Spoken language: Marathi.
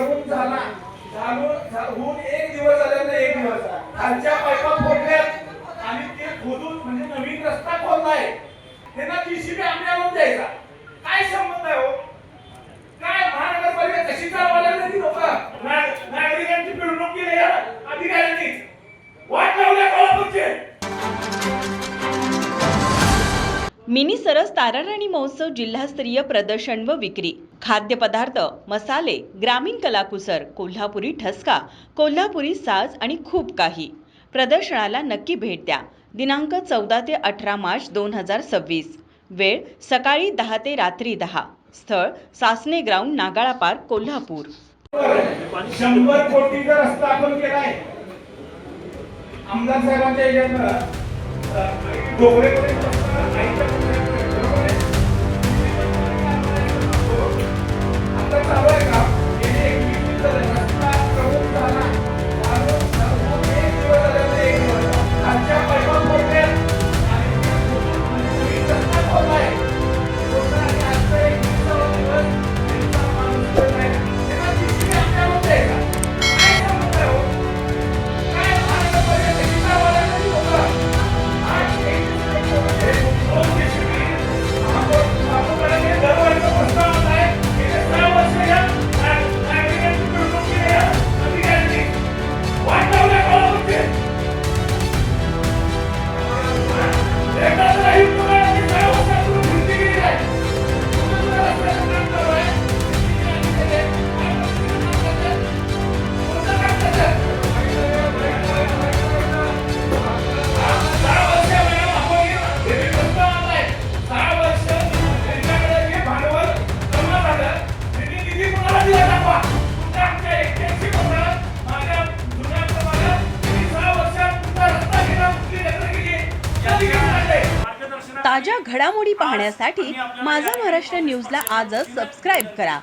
करून झाला होऊन एक दिवस झाल्यानंतर एक दिवस खालच्या पाईपा फोडल्यात आणि ते खोदून म्हणजे नवीन रस्ता खोदलाय त्यांना जीसीबी आम्ही आणून द्यायचा काय संबंध आहे हो काय महानगरपालिका कशी चालवायला लागली लोक नागरिकांची पिळवणूक केली या अधिकाऱ्यांनी वाट लावल्या कोल्हापूरचे मिनी सरस ताराराणी महोत्सव जिल्हास्तरीय प्रदर्शन व विक्री खाद्यपदार्थ मसाले ग्रामीण कलाकुसर कोल्हापुरी ठसका कोल्हापुरी साज आणि खूप काही प्रदर्शनाला नक्की भेट द्या। दिनांक 14 ते 18 मार्च 2026 वेळ सकाळी 10 ते रात्री 10 स्थळ सासने ग्राउंड नागाळा पार्क कोल्हापूर 100 कोटीचा रस्ता आपण केलाय आमदार साहेबांच्या याच्यात आता चालू आहे का ताज्या घडामोडी पाहण्यासाठी माझा महाराष्ट्र न्यूजला आजच सबस्क्राईब करा।